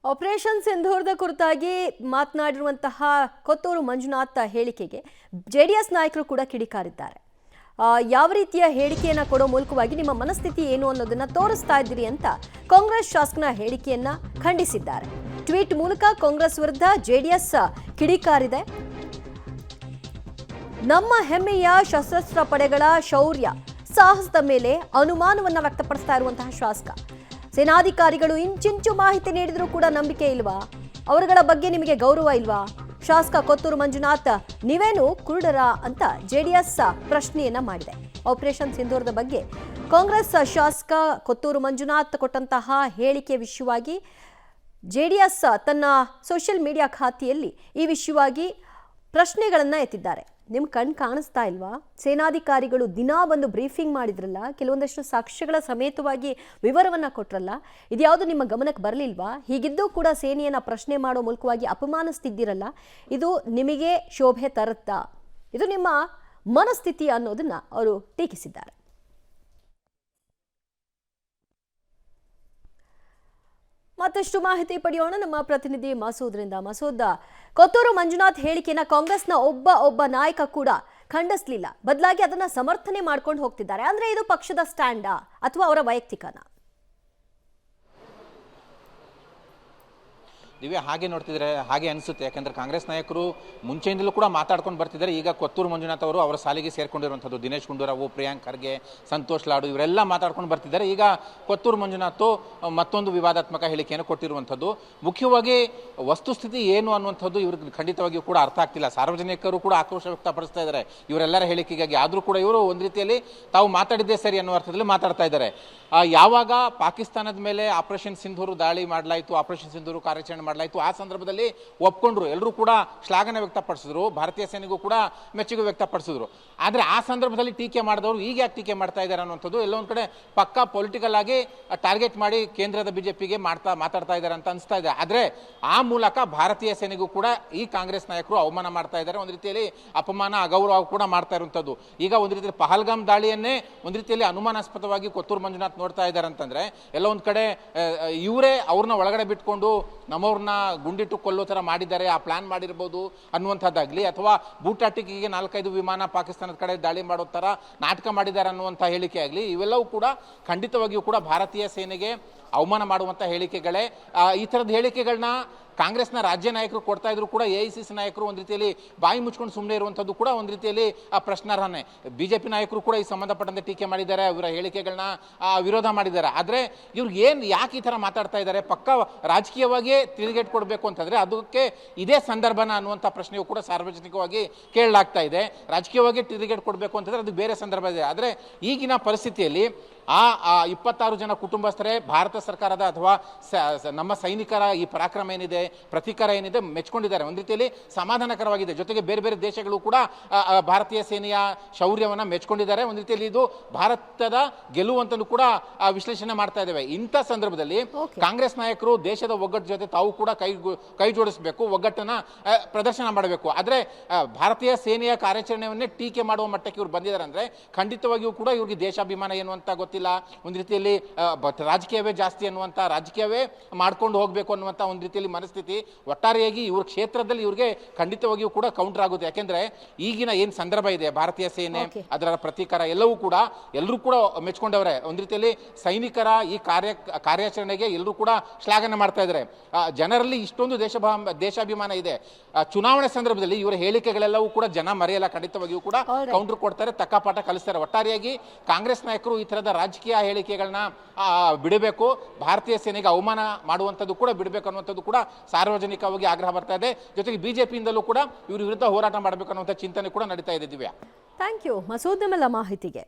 Operation ಸಿಂಧೂರದ ಕುರಿತಾಗಿ ಮಾತನಾಡಿರುವಂತಹ ಕೊತ್ತೂರು ಮಂಜುನಾಥ್ ಹೇಳಿಕೆಗೆ JDS ನಾಯಕರು ಕೂಡ ಕಿಡಿಕಾರಿದ್ದಾರೆ. ಯಾವ ರೀತಿಯ ಹೇಳಿಕೆಯನ್ನ ಕೊಡೋ ಮೂಲಕವಾಗಿ ನಿಮ್ಮ ಮನಸ್ಥಿತಿ ಏನು ಅನ್ನೋದನ್ನ ತೋರಿಸ್ತಾ ಇದ್ದೀರಿ ಅಂತ ಕಾಂಗ್ರೆಸ್ ಶಾಸಕನ ಹೇಳಿಕೆಯನ್ನ ಖಂಡಿಸಿದ್ದಾರೆ. ಟ್ವೀಟ್ ಮೂಲಕ ಕಾಂಗ್ರೆಸ್ ವಿರುದ್ಧ ಜೆಡಿಎಸ್ ಕಿಡಿಕಾರಿದೆ. ನಮ್ಮ ಹೆಮ್ಮೆಯ ಸಶಸ್ತ್ರ ಪಡೆಗಳ ಶೌರ್ಯ ಸಾಹಸದ ಮೇಲೆ ಅನುಮಾನವನ್ನ ವ್ಯಕ್ತಪಡಿಸ್ತಾ ಇರುವಂತಹ ಶಾಸಕ, ಸೇನಾಧಿಕಾರಿಗಳು ಇಂಚಿಂಚು ಮಾಹಿತಿ ನೀಡಿದ್ರೂ ಕೂಡ ನಂಬಿಕೆ ಇಲ್ವಾ? ಅವರುಗಳ ಬಗ್ಗೆ ನಿಮಗೆ ಗೌರವ ಇಲ್ವಾ? ಶಾಸಕ ಕೊತ್ತೂರು ಮಂಜುನಾಥ್ ನೀವೇನು ಕುರುಡರ ಅಂತ ಜೆಡಿಎಸ್ ಪ್ರಶ್ನೆಯನ್ನ ಮಾಡಿದೆ. ಆಪರೇಷನ್ ಸಿಂಧೂರದ ಬಗ್ಗೆ ಕಾಂಗ್ರೆಸ್ ಶಾಸಕ ಕೊತ್ತೂರು ಮಂಜುನಾಥ್ ಕೊಟ್ಟಂತಹ ಹೇಳಿಕೆ ವಿಷಯವಾಗಿ ಜೆಡಿಎಸ್ ತನ್ನ ಸೋಷಿಯಲ್ ಮೀಡಿಯಾ ಖಾತೆಯಲ್ಲಿ ಈ ವಿಷಯವಾಗಿ ಪ್ರಶ್ನೆಗಳನ್ನ ಎತ್ತಿದ್ದಾರೆ. ನಿಮ್ ಕಣ್ ಕಾಣಿಸ್ತಾ ಇಲ್ವಾ? ಸೇನಾಧಿಕಾರಿಗಳು ದಿನಾ ಬಂದು ಬ್ರೀಫಿಂಗ್ ಮಾಡಿದ್ರಲ್ಲ, ಕೆಲವೊಂದಷ್ಟು ಸಾಕ್ಷ್ಯಗಳ ಸಮೇತವಾಗಿ ವಿವರವನ್ನ ಕೊಟ್ರಲ್ಲ, ಇದ್ಯಾವುದು ನಿಮ್ಮ ಗಮನಕ್ಕೆ ಬರಲಿಲ್ವಾ? ಹೀಗಿದ್ದೂ ಕೂಡ ಸೇನೆಯನ್ನ ಪ್ರಶ್ನೆ ಮಾಡೋ ಮೂಲಕವಾಗಿ ಅಪಮಾನಿಸ್ತಿದ್ದೀರಲ್ಲ, ಇದು ನಿಮಗೆ ಶೋಭೆ ತರುತ್ತಾ? ಇದು ನಿಮ್ಮ ಮನಸ್ಥಿತಿ ಅನ್ನೋದನ್ನ ಅವರು ಟೀಕಿಸಿದ್ದಾರೆ. ಮತ್ತಷ್ಟು ಮಾಹಿತಿ ಪಡೆಯೋಣ ನಮ್ಮ ಪ್ರತಿನಿಧಿ ಮಸೂದ್ರಿಂದ. ಮಸೂದ್, ಕೊತ್ತೂರು ಮಂಜುನಾಥ್ ಹೇಳಿಕೆಯನ್ನ ಕಾಂಗ್ರೆಸ್ನ ಒಬ್ಬ ನಾಯಕ ಕೂಡ ಖಂಡಿಸಲಿಲ್ಲ, ಬದಲಾಗಿ ಅದನ್ನ ಸಮರ್ಥನೆ ಮಾಡ್ಕೊಂಡು ಹೋಗ್ತಿದ್ದಾರೆ. ಅಂದ್ರೆ ಇದು ಪಕ್ಷದ ಸ್ಟ್ಯಾಂಡಾ ಅಥವಾ ಅವರ ವೈಯಕ್ತಿಕನಾ? ದಿವ್ಯಾ, ಹಾಗೆ ನೋಡ್ತಿದ್ರೆ ಹಾಗೆ ಅನಿಸುತ್ತೆ. ಯಾಕಂದರೆ ಕಾಂಗ್ರೆಸ್ ನಾಯಕರು ಮುಂಚೆಯಿಂದಲೂ ಕೂಡ ಮಾತಾಡ್ಕೊಂಡು ಬರ್ತಿದ್ದಾರೆ. ಈಗ ಕೊತ್ತೂರು ಮಂಜುನಾಥ್ ಅವರು ಅವರ ಸಾಲಿಗೆ ಸೇರ್ಕೊಂಡಿರುವಂಥದ್ದು. ದಿನೇಶ್ ಗುಂಡೂರಾವ್, ಪ್ರಿಯಾಂಕ್ ಖರ್ಗೆ, ಸಂತೋಷ್ ಲಾಡು ಇವರೆಲ್ಲ ಮಾತಾಡ್ಕೊಂಡು ಬರ್ತಿದ್ದಾರೆ. ಈಗ ಕೊತ್ತೂರು ಮಂಜುನಾಥ್ ಮತ್ತೊಂದು ವಿವಾದಾತ್ಮಕ ಹೇಳಿಕೆಯನ್ನು ಕೊಟ್ಟಿರುವಂಥದ್ದು. ಮುಖ್ಯವಾಗಿ ವಸ್ತುಸ್ಥಿತಿ ಏನು ಅನ್ನುವಂಥದ್ದು ಇವ್ರಿಗೆ ಖಂಡಿತವಾಗಿಯೂ ಕೂಡ ಅರ್ಥ ಆಗ್ತಿಲ್ಲ. ಸಾರ್ವಜನಿಕರು ಕೂಡ ಆಕ್ರೋಶ ವ್ಯಕ್ತಪಡಿಸ್ತಾ ಇದ್ದಾರೆ ಇವರೆಲ್ಲರ ಹೇಳಿಕೆಗಾಗಿ. ಆದರೂ ಕೂಡ ಇವರು ಒಂದು ರೀತಿಯಲ್ಲಿ ತಾವು ಮಾತಾಡಿದ್ದೇ ಸರಿ ಅನ್ನೋ ಅರ್ಥದಲ್ಲಿ ಮಾತಾಡ್ತಾ ಇದ್ದಾರೆ. ಯಾವಾಗ ಪಾಕಿಸ್ತಾನದ ಮೇಲೆ ಆಪರೇಷನ್ ಸಿಂಧೂರು ದಾಳಿ ಮಾಡಲಾಯಿತು, ಆಪರೇಷನ್ ಸಿಂಧೂರು ಕಾರ್ಯಾಚರಣೆ ಮಾಡಲಾಯಿತು, ಆ ಸಂದರ್ಭದಲ್ಲಿ ಒಪ್ಕೊಂಡ್ರು, ಎಲ್ಲರೂ ಕೂಡ ಶ್ಲಾಘನೆ ವ್ಯಕ್ತಪಡಿಸಿದ್ರು, ಭಾರತೀಯ ಸೇನೆಗೂ ಕೂಡ ಮೆಚ್ಚುಗೆ ವ್ಯಕ್ತಪಡಿಸಿದ್ರು. ಆದರೆ ಆ ಸಂದರ್ಭದಲ್ಲಿ ಟೀಕೆ ಮಾಡಿದವರು ಈಗ ಯಾಕೆ ಟೀಕೆ ಮಾಡ್ತಾ ಇದ್ದಾರೆ ಅನ್ನುವಂಥದ್ದು ಎಲ್ಲೊಂದು ಕಡೆ ಪಕ್ಕಾ ಪೊಲಿಟಿಕಲ್ ಆಗಿ ಟಾರ್ಗೆಟ್ ಮಾಡಿ ಕೇಂದ್ರದ ಬಿಜೆಪಿಗೆ ಮಾತಾಡ್ತಾ ಇದ್ದಾರೆ ಅಂತ ಅನಿಸ್ತಾ ಇದೆ. ಆದರೆ ಆ ಮೂಲಕ ಭಾರತೀಯ ಸೇನೆಗೂ ಕೂಡ ಈ ಕಾಂಗ್ರೆಸ್ ನಾಯಕರು ಅವಮಾನ ಮಾಡ್ತಾ ಇದ್ದಾರೆ. ಒಂದು ರೀತಿಯಲ್ಲಿ ಅಪಮಾನ, ಅಗೌರವ ಕೂಡ ಮಾಡ್ತಾ ಇರುವಂಥದ್ದು. ಈಗ ಒಂದು ರೀತಿಯಲ್ಲಿ ಪಹಲ್ಗಾಮ್ ದಾಳಿಯನ್ನೇ ಒಂದು ರೀತಿಯಲ್ಲಿ ಅನುಮಾನಾಸ್ಪದವಾಗಿ ಕೊತ್ತೂರು ಮಂಜುನಾಥ್ ನೋಡ್ತಾ ಇದ್ದಾರೆ ಅಂತಂದ್ರೆ ಎಲ್ಲ ಒಂದು ಕಡೆ ಇವರೇ ಅವ್ರನ್ನ ಒಳಗಡೆ ಬಿಟ್ಕೊಂಡು ನಮ್ಮವ್ರನ್ನ ಗುಂಡಿಟ್ಟು ಕೊಲ್ಲೋ ಥರ ಮಾಡಿದ್ದಾರೆ, ಆ ಪ್ಲಾನ್ ಮಾಡಿರ್ಬೋದು ಅನ್ನುವಂಥದ್ದಾಗಲಿ, ಅಥವಾ ಬೂಟಾಟಿಕೆಗೆ 4-5 ವಿಮಾನ ಪಾಕಿಸ್ತಾನದ ಕಡೆ ದಾಳಿ ಮಾಡೋ ಥರ ನಾಟಕ ಮಾಡಿದ್ದಾರೆ ಅನ್ನುವಂಥ ಹೇಳಿಕೆ ಆಗಲಿ, ಇವೆಲ್ಲವೂ ಕೂಡ ಖಂಡಿತವಾಗಿಯೂ ಕೂಡ ಭಾರತೀಯ ಸೇನೆಗೆ ಅವಮಾನ ಮಾಡುವಂಥ ಹೇಳಿಕೆಗಳೇ. ಈ ಥರದ ಹೇಳಿಕೆಗಳನ್ನ ಕಾಂಗ್ರೆಸ್ನ ರಾಜ್ಯ ನಾಯಕರು ಕೊಡ್ತಾ ಇದ್ರು ಕೂಡ AICC ನಾಯಕರು ಒಂದು ರೀತಿಯಲ್ಲಿ ಬಾಯಿ ಮುಚ್ಕೊಂಡು ಸುಮ್ಮನೆ ಇರುವಂಥದ್ದು ಕೂಡ ಒಂದು ರೀತಿಯಲ್ಲಿ ಪ್ರಶ್ನಾರ್ಹನೇ. ಬಿಜೆಪಿ ನಾಯಕರು ಕೂಡ ಈ ಸಂಬಂಧಪಟ್ಟಂತೆ ಟೀಕೆ ಮಾಡಿದ್ದಾರೆ, ಅವರ ಹೇಳಿಕೆಗಳನ್ನ ವಿರೋಧ ಮಾಡಿದ್ದಾರೆ. ಆದರೆ ಇವ್ರಿಗೆ ಯಾಕೆ ಈ ಥರ ಮಾತಾಡ್ತಾ ಇದ್ದಾರೆ? ಪಕ್ಕ ರಾಜಕೀಯವಾಗಿಯೇ ತಿರುಗೇಟ್ ಕೊಡಬೇಕು ಅಂತಂದರೆ ಅದಕ್ಕೆ ಇದೇ ಸಂದರ್ಭನ ಅನ್ನುವಂಥ ಪ್ರಶ್ನೆಯು ಕೂಡ ಸಾರ್ವಜನಿಕವಾಗಿ ಕೇಳಲಾಗ್ತಾ ಇದೆ. ರಾಜಕೀಯವಾಗಿ ತಿರುಗೇಟ್ ಕೊಡಬೇಕು ಅಂತಂದರೆ ಅದು ಬೇರೆ ಸಂದರ್ಭ ಇದೆ. ಆದರೆ ಈಗಿನ ಪರಿಸ್ಥಿತಿಯಲ್ಲಿ ಆ 26 ಜನ ಕುಟುಂಬಸ್ಥರೇ ಭಾರತ ಸರ್ಕಾರದ ಅಥವಾ ನಮ್ಮ ಸೈನಿಕರ ಈ ಪರಾಕ್ರಮ ಏನಿದೆ, ಪ್ರತೀಕಾರ ಏನಿದೆ ಮೆಚ್ಕೊಂಡಿದ್ದಾರೆ. ಒಂದು ರೀತಿಯಲ್ಲಿ ಸಮಾಧಾನಕರವಾಗಿದೆ. ಜೊತೆಗೆ ಬೇರೆ ಬೇರೆ ದೇಶಗಳು ಕೂಡ ಭಾರತೀಯ ಸೇನೆಯ ಶೌರ್ಯವನ್ನು ಮೆಚ್ಕೊಂಡಿದ್ದಾರೆ. ಒಂದು ರೀತಿಯಲ್ಲಿ ಇದು ಭಾರತದ ಗೆಲುವು ಅಂತಲೂ ಕೂಡ ವಿಶ್ಲೇಷಣೆ ಮಾಡ್ತಾ ಇದ್ದೇವೆ. ಇಂಥ ಸಂದರ್ಭದಲ್ಲಿ ಕಾಂಗ್ರೆಸ್ ನಾಯಕರು ದೇಶದ ಒಗ್ಗಟ್ಟು ಜೊತೆ ತಾವು ಕೂಡ ಕೈ ಜೋಡಿಸಬೇಕು, ಒಗ್ಗಟ್ಟನ್ನು ಪ್ರದರ್ಶನ ಮಾಡಬೇಕು. ಆದರೆ ಭಾರತೀಯ ಸೇನೆಯ ಕಾರ್ಯಾಚರಣೆಯನ್ನೇ ಟೀಕೆ ಮಾಡುವ ಮಟ್ಟಕ್ಕೆ ಇವ್ರು ಬಂದಿದ್ದಾರೆ ಅಂದರೆ ಖಂಡಿತವಾಗಿಯೂ ಕೂಡ ಇವ್ರಿಗೆ ದೇಶಾಭಿಮಾನ ಏನು ಅಂತ ಗೊತ್ತಿಲ್ಲ. ಒಂದು ರೀತಿಯಲ್ಲಿ ರಾಜಕೀಯವೇ ಜಾಸ್ತಿ ಅನ್ನುವಂಥ, ರಾಜಕೀಯವೇ ಮಾಡ್ಕೊಂಡು ಹೋಗಬೇಕು ಅನ್ನುವಂಥ ಒಂದು ರೀತಿಯಲ್ಲಿ ಮನಸ್ಥಿತಿ ಒಟ್ಟಾರೆಯಾಗಿ ಇವ್ರ ಕ್ಷೇತ್ರದಲ್ಲಿ ಇವ್ರಿಗೆ ಖಂಡಿತವಾಗಿಯೂ ಕೂಡ ಕೌಂಟರ್ ಆಗುತ್ತೆ. ಯಾಕೆಂದ್ರೆ ಈಗಿನ ಏನು ಸಂದರ್ಭ ಇದೆ, ಭಾರತೀಯ ಸೇನೆ ಅದರ ಪ್ರತೀಕಾರ ಎಲ್ಲವೂ ಕೂಡ ಎಲ್ಲರೂ ಕೂಡ ಮೆಚ್ಕೊಂಡವ್ರೆ. ಒಂದು ರೀತಿಯಲ್ಲಿ ಸೈನಿಕರ ಈ ಕಾರ್ಯಾಚರಣೆಗೆ ಎಲ್ಲರೂ ಕೂಡ ಶ್ಲಾಘನೆ ಮಾಡ್ತಾ ಇದ್ದಾರೆ. ಜನರಲ್ಲಿ ಇಷ್ಟೊಂದು ದೇಶಾಭಿಮಾನ ಇದೆ. ಚುನಾವಣೆ ಸಂದರ್ಭದಲ್ಲಿ ಇವರ ಹೇಳಿಕೆಗಳೆಲ್ಲವೂ ಕೂಡ ಜನ ಮರೆಯಲ್ಲ, ಖಂಡಿತವಾಗಿಯೂ ಕೂಡ ಕೌಂಟರ್ ಕೊಡ್ತಾರೆ, ತಕ್ಕ ಪಾಠ ಕಲಿಸ್ತಾರೆ. ಒಟ್ಟಾರೆಯಾಗಿ ಕಾಂಗ್ರೆಸ್ ನಾಯಕರು ಈ ಥರದ ರಾಜಕೀಯ ಹೇಳಿಕೆಗಳನ್ನ ಬಿಡಬೇಕು, ಭಾರತೀಯ ಸೇನೆಗೆ ಅವಮಾನ ಮಾಡುವಂಥದ್ದು ಕೂಡ ಬಿಡಬೇಕು ಅನ್ನುವಂಥದ್ದು ಕೂಡ ಸಾರ್ವಜನಿಕವಾಗಿ ಆಗ್ರಹ ಬರ್ತಾ ಇದೆ. ಜೊತೆಗೆ ಬಿಜೆಪಿಯಿಂದಲೂ ಕೂಡ ಇವ್ರ ವಿರುದ್ಧ ಹೋರಾಟ ಮಾಡಬೇಕು ಅನ್ನುವಂಥ ಚಿಂತನೆ ಕೂಡ ನಡೀತಾ ಇದೆ. ದಿವ್ಯಾ, ಥ್ಯಾಂಕ್ ಯು ಮಸೂದ್, ನಿಮ್ಮೆಲ್ಲ ಮಾಹಿತಿಗೆ.